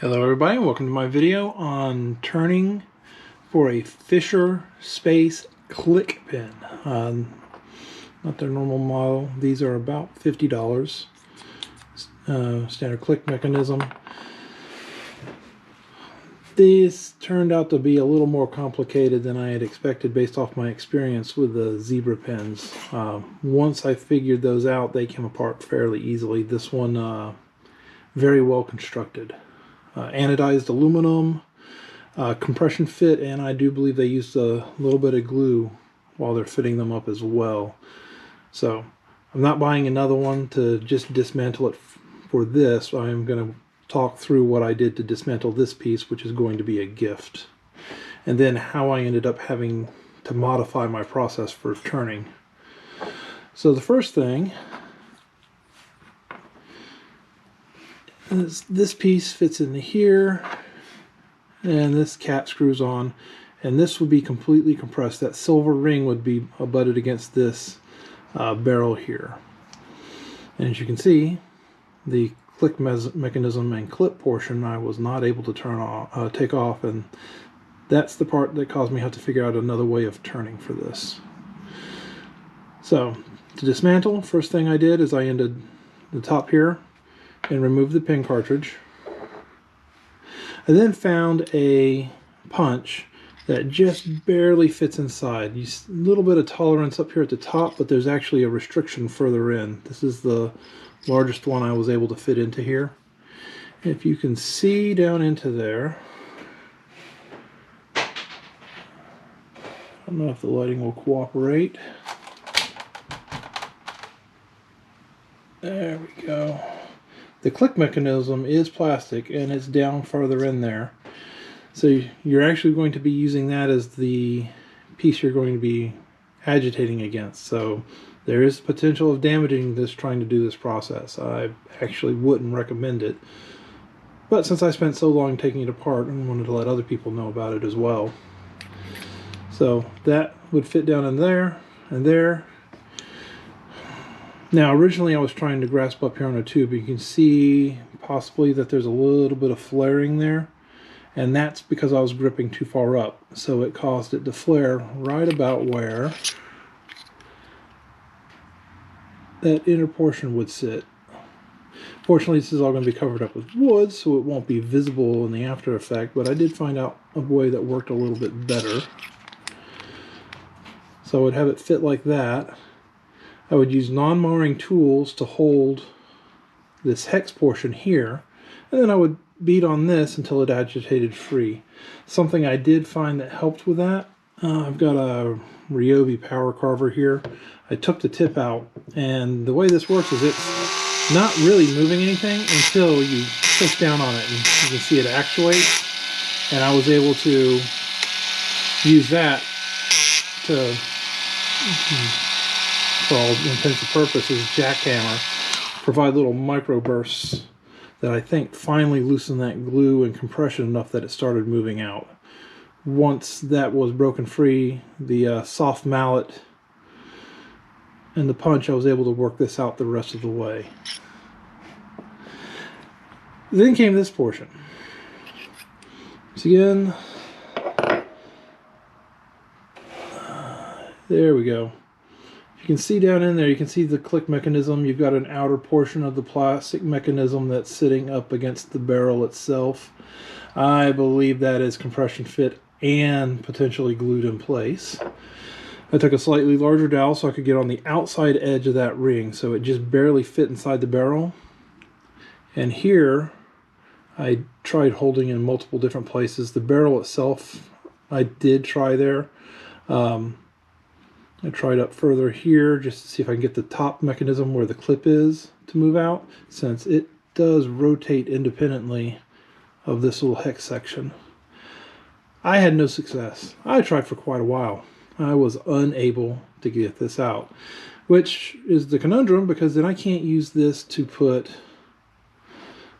Hello everybody, welcome to my video on turning for a Fisher Space click pen. Not their normal model. These are about $50. Standard click mechanism. These turned out to be a little more complicated than I had expected based off my experience with the zebra pens. Once I figured those out, they came apart fairly easily. This one, very well constructed. Anodized aluminum, compression fit, and I do believe they used a little bit of glue while they're fitting them up as well. So I'm not buying another one to just dismantle it for this. I'm going to talk through what I did to dismantle this piece, which is going to be a gift, and then how I ended up having to modify my process for turning. So the first thing is this piece fits into here, and this cap screws on, and this would be completely compressed. That silver ring would be abutted against this barrel here, and as you can see, the click mechanism and clip portion I was not able to take off, and that's the part that caused me to have to figure out another way of turning for this. So to dismantle, first thing I did is I ended the top here and removed the pin cartridge. I then found a punch that just barely fits inside. A little bit of tolerance up here at the top, but there's actually a restriction further in. This is the largest one I was able to fit into here. If you can see down into there, I don't know if the lighting will cooperate. There we go. The click mechanism is plastic and it's down farther in there. So you're actually going to be using that as the piece you're going to be agitating against. So there is potential of damaging this trying to do this process. I actually wouldn't recommend it. But since I spent so long taking it apart, I wanted to let other people know about it as well. So that would fit down in there and there. Now originally I was trying to grasp up here on a tube. You can see possibly that there's a little bit of flaring there, and that's because I was gripping too far up, so it caused it to flare right about where that inner portion would sit. Fortunately, this is all going to be covered up with wood, so it won't be visible in the after effect, but I did find out a way that worked a little bit better. So I would have it fit like that. I would use non-marring tools to hold this hex portion here, and then I would beat on this until it agitated free. Something I did find that helped with that, I've got a RYOBI power carver here. I took the tip out, and the way this works is it's not really moving anything until you push down on it, and you can see it actuate, and I was able to use that to for all intents and purposes jackhammer, provide little micro bursts that I think finally loosened that glue and compression enough that it started moving out. Once that was broken free, the soft mallet and the punch, I was able to work this out the rest of the way. Then came this portion. So again, there we go. You can see down in there, you can see the click mechanism. You've got an outer portion of the plastic mechanism that's sitting up against the barrel itself. I believe that is compression fit and potentially glued in place. I took a slightly larger dowel so I could get on the outside edge of that ring, so it just barely fit inside the barrel. And here, I tried holding in multiple different places. The barrel itself, I did try there. I tried up further here just to see if I can get the top mechanism where the clip is to move out, since it does rotate independently of this little hex section. I had no success. I tried for quite a while. I was unable to get this out, which is the conundrum, because then I can't use this to put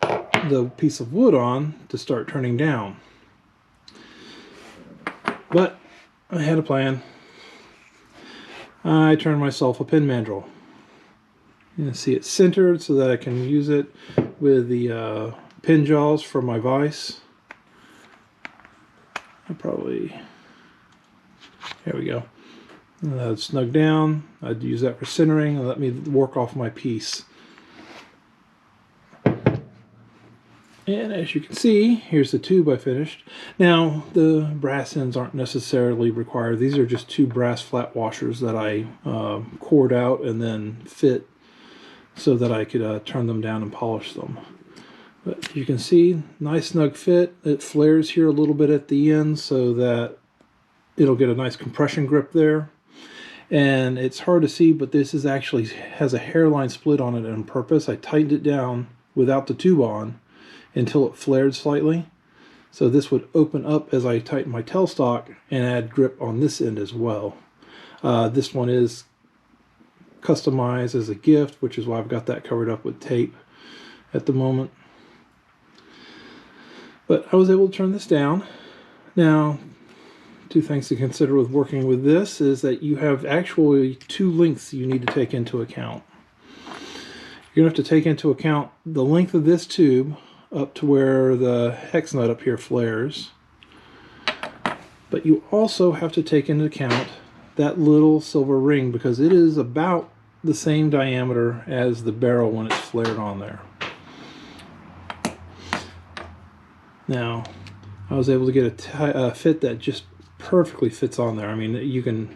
the piece of wood on to start turning down. But I had a plan. I turned myself a pin mandrel. You can see it centered so that I can use it with the pin jaws for my vise. There we go. Snug down. I'd use that for centering and let me work off my piece. And as you can see, here's the tube I finished. Now, the brass ends aren't necessarily required. These are just 2 brass flat washers that I cored out and then fit so that I could turn them down and polish them. But you can see, nice snug fit. It flares here a little bit at the end so that it'll get a nice compression grip there. And it's hard to see, but this is actually has a hairline split on it on purpose. I tightened it down without the tube on until it flared slightly. So this would open up as I tighten my tailstock and add grip on this end as well. This one is customized as a gift, which is why I've got that covered up with tape at the moment. But I was able to turn this down. Now, 2 things to consider with working with this is that you have actually 2 lengths you need to take into account. You're going to have to take into account the length of this tube up to where the hex nut up here flares. But you also have to take into account that little silver ring because it is about the same diameter as the barrel when it's flared on there. Now, I was able to get a fit that just perfectly fits on there. I mean, you can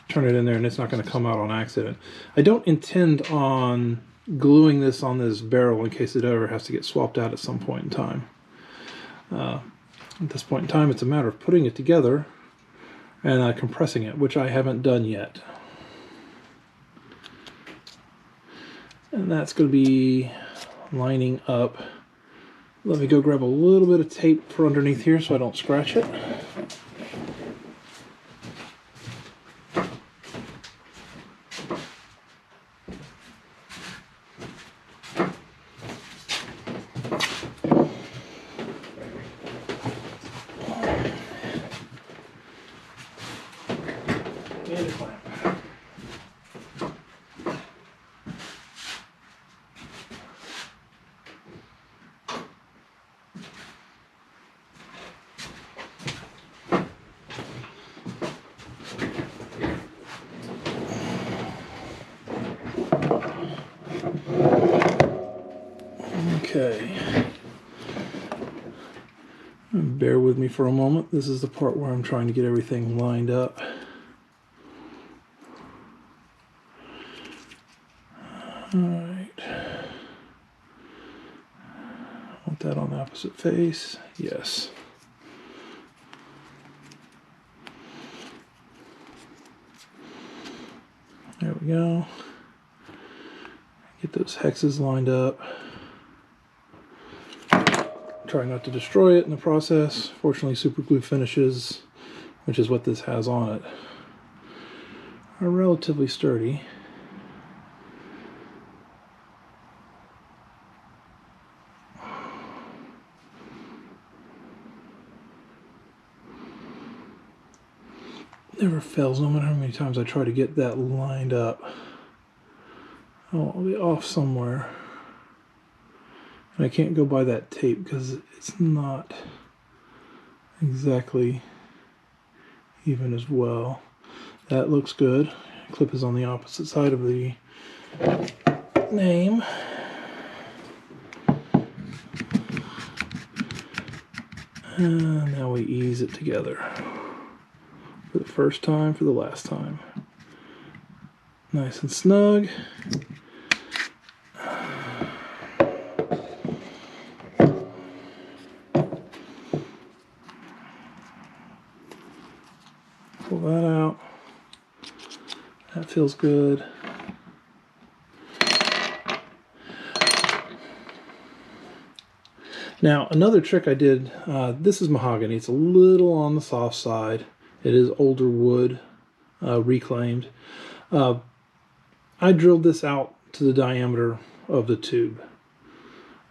turn it in there and it's not going to come out on accident. I don't intend on gluing this on this barrel in case it ever has to get swapped out at some point in time. At this point in time, it's a matter of putting it together and compressing it, which I haven't done yet. And that's going to be lining up. Let me go grab a little bit of tape for underneath here so I don't scratch it. Okay. Bear with me for a moment. This is the part where I'm trying to get everything lined up. Alright. Want that on the opposite face? Yes. There we go. Get those hexes lined up. Try not to destroy it in the process. Fortunately, super glue finishes, which is what this has on it, are relatively sturdy. Never fails, no matter how many times I try to get that lined up. Oh, I'll be off somewhere. And I can't go by that tape because it's not exactly even as well. That looks good. Clip is on the opposite side of the name. And now we ease it together. For the first time, for the last time. Nice and snug. Pull that out. That feels good. Now, another trick I did, this is mahogany. It's a little on the soft side. It is older wood, reclaimed. I drilled this out to the diameter of the tube.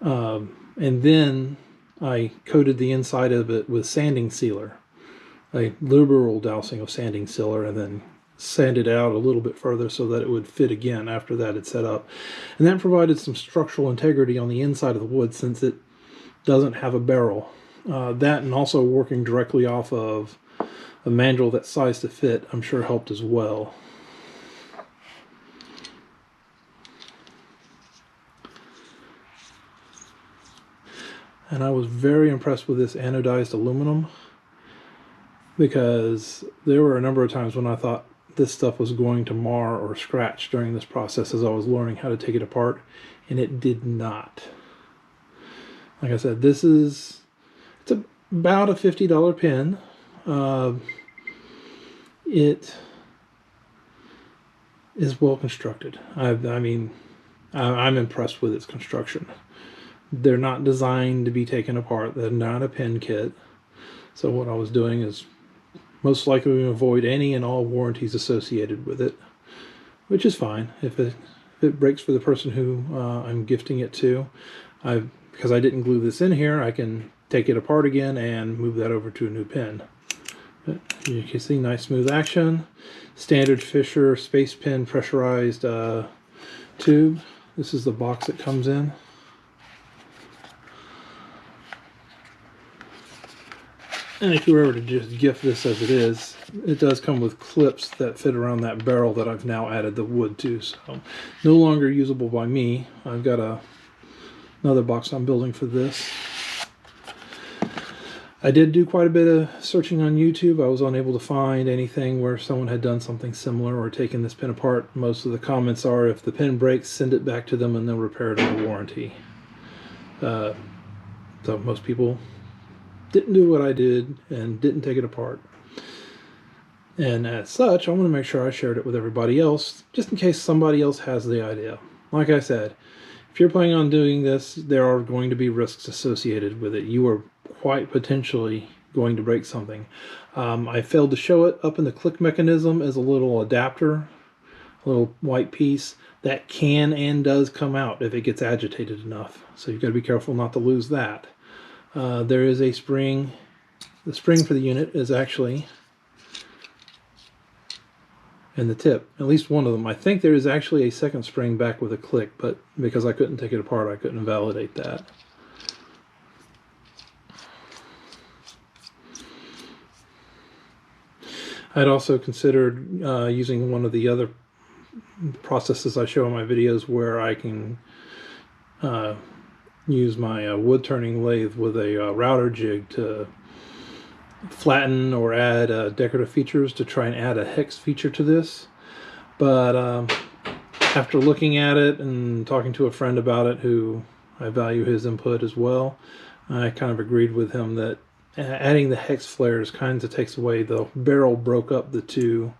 And then I coated the inside of it with sanding sealer. A liberal dousing of sanding sealer, and then sanded out a little bit further so that it would fit again after that it's set up. And that provided some structural integrity on the inside of the wood, since it doesn't have a barrel. That, and also working directly off of a manual that's sized to fit, I'm sure helped as well. And I was very impressed with this anodized aluminum, because there were a number of times when I thought this stuff was going to mar or scratch during this process as I was learning how to take it apart, and it did not. Like I said, it's about a $50 pen. It is well constructed. I'm impressed with its construction. They're not designed to be taken apart. They're not a pen kit. So what I was doing is most likely avoid any and all warranties associated with it, which is fine. If it breaks for the person who I'm gifting it to, because I didn't glue this in here, I can take it apart again and move that over to a new pen. But you can see nice smooth action. Standard Fisher Space Pen pressurized tube. This is the box it comes in. And if you were ever to just gift this as it is, it does come with clips that fit around that barrel that I've now added the wood to. So no longer usable by me. I've got another box I'm building for this. I did do quite a bit of searching on YouTube. I was unable to find anything where someone had done something similar or taken this pen apart. Most of the comments are, if the pen breaks, send it back to them and they'll repair it under warranty. So most people didn't do what I did and didn't take it apart. And as such, I want to make sure I shared it with everybody else, just in case somebody else has the idea. Like I said, if you're planning on doing this, there are going to be risks associated with it. You are quite potentially going to break something. I failed to show it up in the click mechanism as a little adapter, a little white piece that can and does come out if it gets agitated enough. So you've got to be careful not to lose that. There is a spring. The spring for the unit is actually in the tip, at least one of them. I think there is actually a second spring back with a click, but because I couldn't take it apart, I couldn't validate that. I'd also considered using one of the other processes I show in my videos where I can use my wood turning lathe with a router jig to flatten or add decorative features to try and add a hex feature to this. But after looking at it and talking to a friend about it who I value his input as well, I kind of agreed with him that adding the hex flares kind of takes away, the barrel broke up the two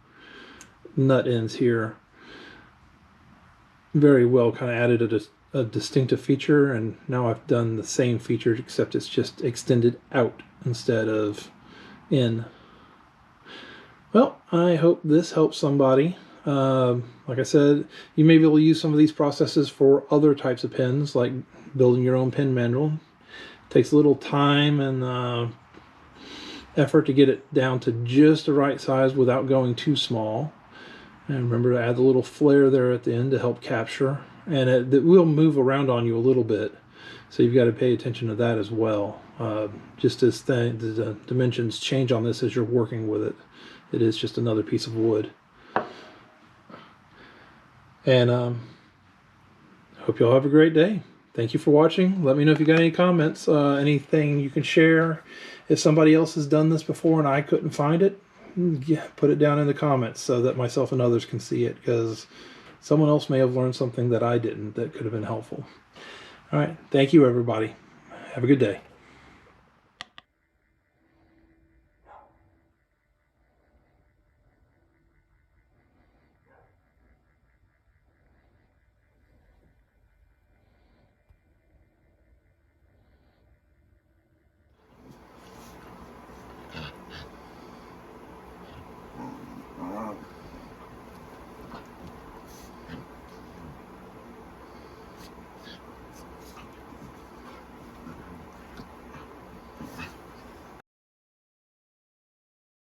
nut ends here very well, kind of added a distinctive feature, and now I've done the same feature except it's just extended out instead of in. Well, I hope this helps somebody. Like I said, you may be able to use some of these processes for other types of pens, like building your own pen manual. It takes a little time and effort to get it down to just the right size without going too small. And remember to add the little flare there at the end to help capture. And it will move around on you a little bit, so you've got to pay attention to that as well. Just as the dimensions change on this as you're working with it. It is just another piece of wood. And hope you all have a great day. Thank you for watching. Let me know if you got any comments, anything you can share. If somebody else has done this before and I couldn't find it, put it down in the comments so that myself and others can see it, because someone else may have learned something that I didn't that could have been helpful. All right. Thank you, everybody. Have a good day.